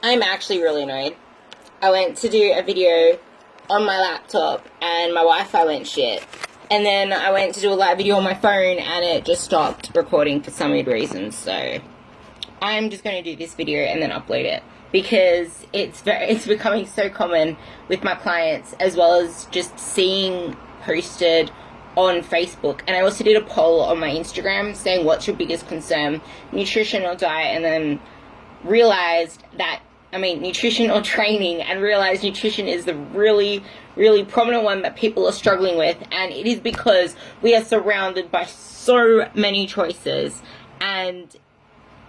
I'm actually really annoyed. I went to do a video on my laptop and my Wi-Fi went shit. And then I went to do a live video on my phone and it just stopped recording for some weird reason. So I'm just going to do this video and then upload it, because it's becoming so common with my clients, as well as just seeing posted on Facebook. And I also did a poll on my Instagram saying, what's your biggest concern, nutrition or diet? And then realized that, nutrition or training, and realized nutrition is the really, really prominent one that people are struggling with. And it is because we are surrounded by so many choices, and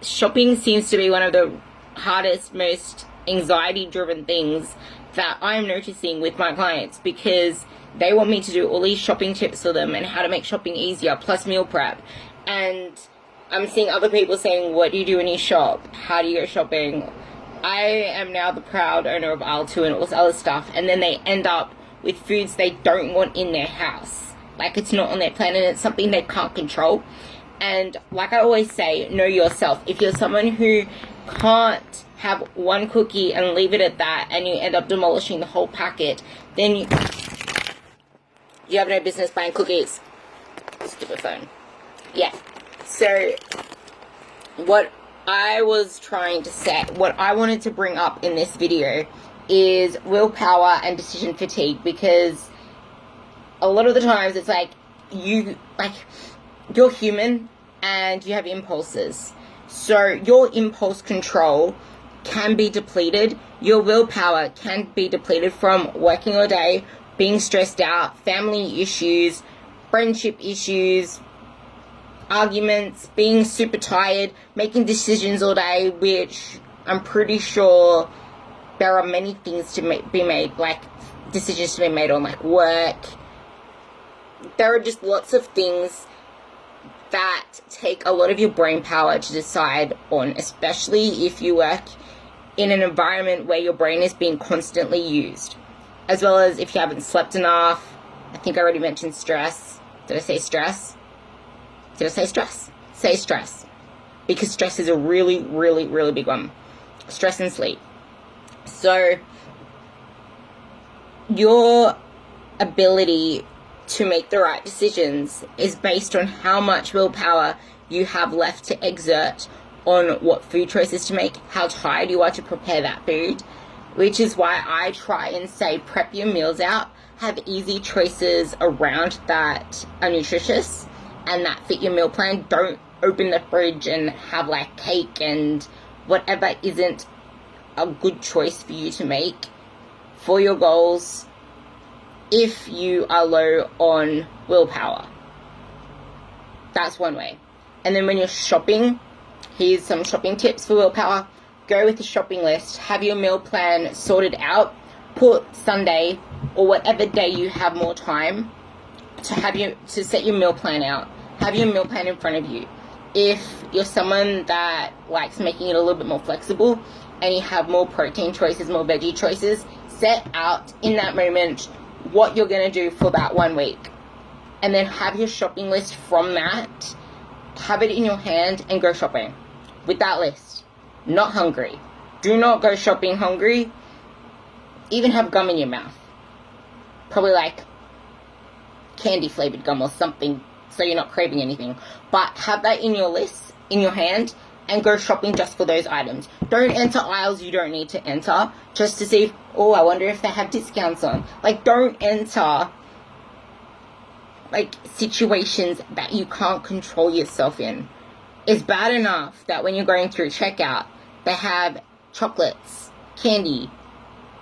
shopping seems to be one of the hardest, most anxiety-driven things that I'm noticing with my clients, because they want me to do all these shopping tips for them and how to make shopping easier, plus meal prep. And I'm seeing other people saying, what do you do when you shop? How do you go shopping? I am now the proud owner of aisle 2 and all this other stuff, and then they end up with foods they don't want in their house. Like, it's not on their plan and it's something they can't control. And like I always say, know yourself. If you're someone who can't have one cookie and leave it at that, and you end up demolishing the whole packet, then you have no business buying cookies. Stupid phone. Yeah. So what I was trying to say, what I wanted to bring up in this video is willpower and decision fatigue, because a lot of the times it's like you're human and you have impulses. So your impulse control can be depleted. Your willpower can be depleted from working all day, being stressed out, family issues, friendship issues, arguments, being super tired, making decisions all day, which I'm pretty sure there are many things to be made, like decisions to be made on, like work. There are just lots of things that take a lot of your brain power to decide on, especially if you work in an environment where your brain is being constantly used, as well as if you haven't slept enough. I think I already mentioned stress. Did I say stress? Did I say stress? Say stress. Because stress is a really, really, really big one. Stress and sleep. So your ability to make the right decisions is based on how much willpower you have left to exert on what food choices to make, how tired you are to prepare that food, which is why I try and say prep your meals out, have easy choices around that are nutritious and that fit your meal plan. Don't open the fridge and have like cake and whatever isn't a good choice for you to make for your goals if you are low on willpower. That's one way. And then when you're shopping, here's some shopping tips for willpower. Go with the shopping list. Have your meal plan sorted out. Put Sunday or whatever day you have more time to set your meal plan out. Have your meal plan in front of you. If you're someone that likes making it a little bit more flexible and you have more protein choices, more veggie choices, set out in that moment what you're going to do for that 1 week. And then have your shopping list from that. Have it in your hand and go shopping with that list. Not hungry. Do not go shopping hungry. Even have gum in your mouth. Probably like candy flavored gum or something, so you're not craving anything. But have that in your list, in your hand, and go shopping just for those items. Don't enter aisles you don't need to enter just to see, oh, I wonder if they have discounts on. Like, don't enter like situations that you can't control yourself in. It's bad enough that when you're going through checkout, they have chocolates, candy,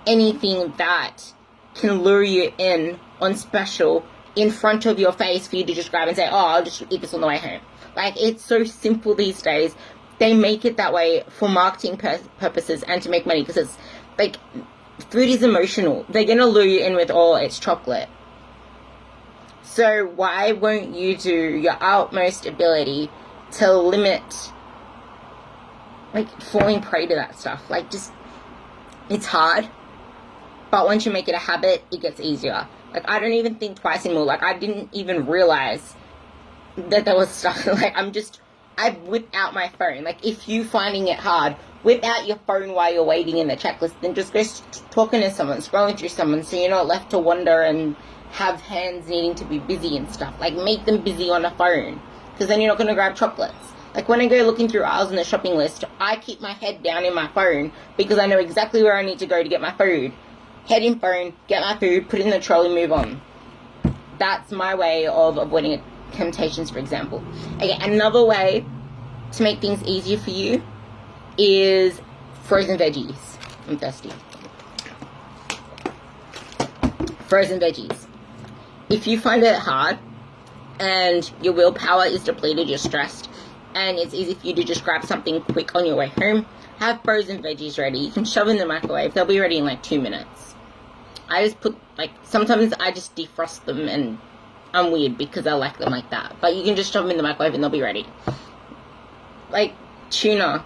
anything that can lure you in on special in front of your face for you to just grab and say, oh, I'll just eat this on the way home. Like, it's so simple these days. They make it that way for marketing purposes and to make money, because it's like, food is emotional. They're going to lure you in with, oh, it's chocolate. So why won't you do your utmost ability to limit, like, falling prey to that stuff? Like, just, it's hard. But once you make it a habit, it gets easier. Like, I don't even think twice anymore. Like, I didn't even realize that there was stuff. Like, I'm just I whip out my phone. Like, if you finding it hard, whip out your phone while you're waiting in the checklist, then just go talking to someone, scrolling through someone, so you're not left to wander and have hands needing to be busy and stuff. Like, make them busy on a phone, because then you're not going to grab chocolates. Like, when I go looking through aisles in the shopping list, I keep my head down in my phone, because I know exactly where I need to go to get my food. Head in phone, get my food, put it in the trolley, move on. That's my way of avoiding temptations, for example. Okay, another way to make things easier for you is frozen veggies. I'm thirsty. Frozen veggies. If you find it hard and your willpower is depleted, you're stressed, and it's easy for you to just grab something quick on your way home, have frozen veggies ready. You can shove them in the microwave. They'll be ready in like 2 minutes. I just put, like, sometimes I just defrost them, and I'm weird because I like them like that. But you can just shove them in the microwave and they'll be ready. Like tuna.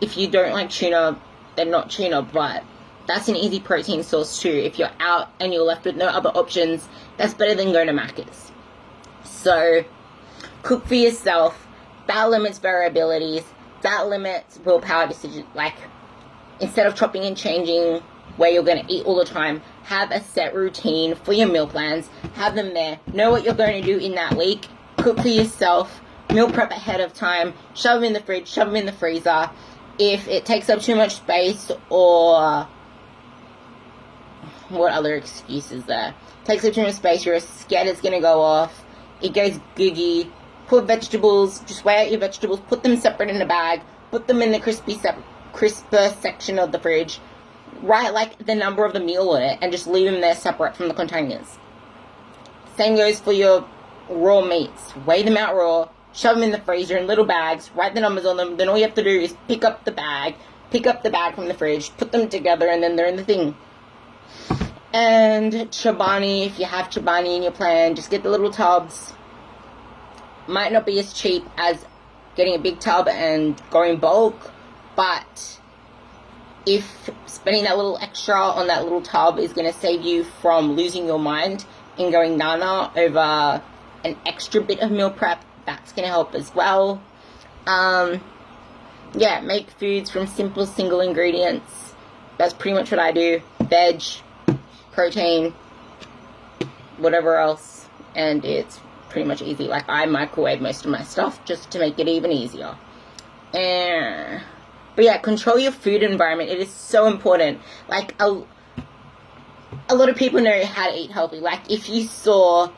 If you don't like tuna, then not tuna, but that's an easy protein source too. If you're out and you're left with no other options, that's better than going to Macca's. So, cook for yourself. That limits variabilities. That limits willpower decisions. Like, instead of chopping and changing where you're going to eat all the time, have a set routine for your meal plans. Have them there. Know what you're going to do in that week. Cook for yourself. Meal prep ahead of time. Shove them in the fridge. Shove them in the freezer. If it takes up too much space, or what other excuses there? Takes up too much space, you're scared it's going to go off, it goes googy, put vegetables, just weigh out your vegetables, put them separate in a bag, put them in the crisper section of the fridge, write like the number of the meal on it, and just leave them there separate from the containers. Same goes for your raw meats. Weigh them out raw, shove them in the freezer in little bags, write the numbers on them, then all you have to do is pick up the bag from the fridge, put them together, and then they're in the thing. And chobani, if you have chobani in your plan, just get the little tubs. Might not be as cheap as getting a big tub and going bulk, but if spending that little extra on that little tub is going to save you from losing your mind and going nana over an extra bit of meal prep, that's going to help as well. Yeah, make foods from simple single ingredients. That's pretty much what I do. Veg, protein, whatever else, and it's pretty much easy. Like, I microwave most of my stuff just to make it even easier. But yeah, control your food environment. It is so important. Like, a lot of people know how to eat healthy. Like, if you saw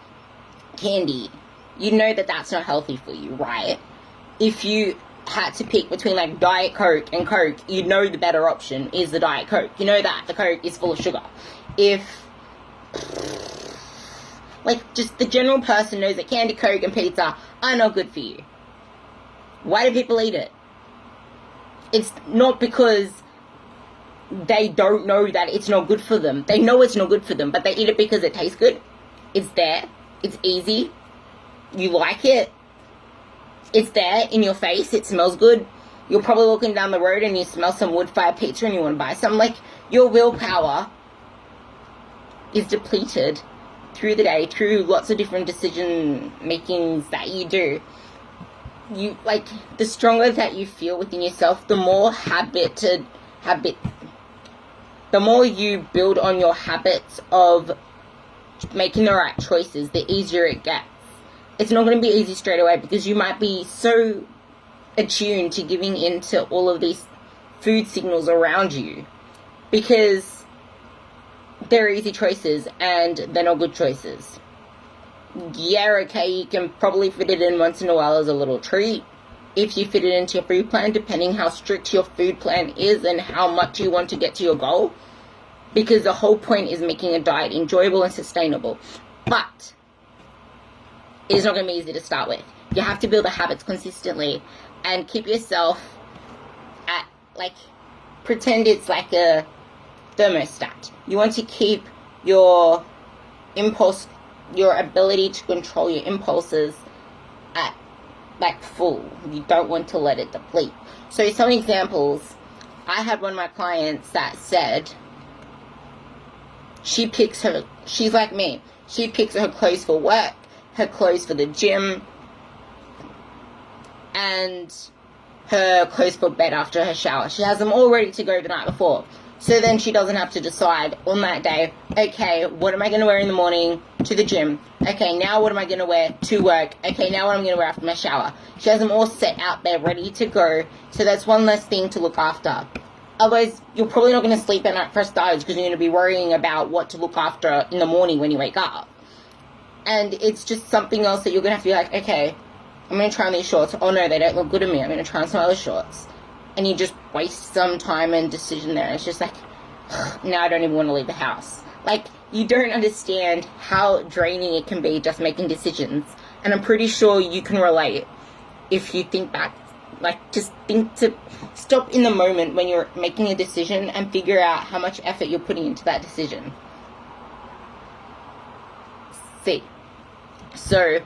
candy, you know that that's not healthy for you, right? If you had to pick between like Diet Coke and Coke, you know the better option is the Diet Coke. You know that the Coke is full of sugar. If, like, just the general person knows that candy, Coke, and pizza are not good for you. Why do people eat it? It's not because they don't know that it's not good for them. They know it's not good for them, but they eat it because it tastes good. It's there. It's easy. You like it. It's there in your face. It smells good. You're probably walking down the road and you smell some wood-fired pizza and you want to buy some. Like, your willpower is depleted through the day, through lots of different decision makings that you do. You, like, the stronger that you feel within yourself, the more the more you build on your habits of making the right choices, the easier it gets. It's not going to be easy straight away because you might be so attuned to giving into all of these food signals around you, because they're easy choices and they're not good choices. Yeah, okay, you can probably fit it in once in a while as a little treat if you fit it into your food plan, depending how strict your food plan is and how much you want to get to your goal, because the whole point is making a diet enjoyable and sustainable. But it's not going to be easy to start with. You have to build the habits consistently and keep yourself at, like, pretend it's like a thermostat. You want to keep your ability to control your impulses at, like, full. You don't want to let it deplete. So some examples, I had one of my clients that said she's like me, she picks her clothes for work, her clothes for the gym, and her clothes for bed after her shower. She has them all ready to go the night before. So then she doesn't have to decide on that day, okay, what am I going to wear in the morning to the gym? Okay, now what am I going to wear to work? Okay, now what I'm going to wear after my shower. She has them all set out there ready to go. So that's one less thing to look after. Otherwise, you're probably not going to sleep at night for starters because you're going to be worrying about what to look after in the morning when you wake up. And it's just something else that you're going to have to be like, okay, I'm going to try on these shorts. Oh no, they don't look good on me. I'm going to try on some other shorts. And you just waste some time and decision there. It's just like, now I don't even want to leave the house. Like, you don't understand how draining it can be just making decisions. And I'm pretty sure you can relate if you think back. Like, just think to stop in the moment when you're making a decision and figure out how much effort you're putting into that decision. See. So,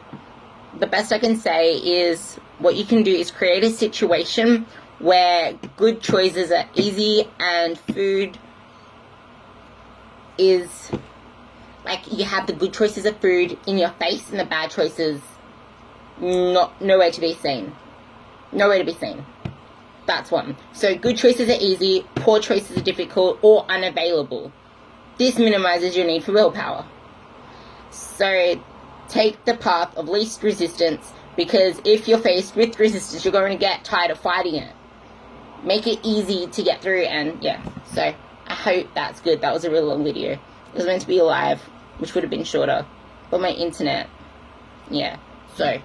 the best I can say is what you can do is create a situation where good choices are easy and food is, like, you have the good choices of food in your face and the bad choices nowhere to be seen. Nowhere to be seen. That's one. So good choices are easy, poor choices are difficult or unavailable. This minimizes your need for willpower. So take the path of least resistance, because if you're faced with resistance, you're going to get tired of fighting it. Make it easy to get through, and yeah, so I hope that's good. That was a really long video. It was meant to be live, which would have been shorter, but my internet, yeah, so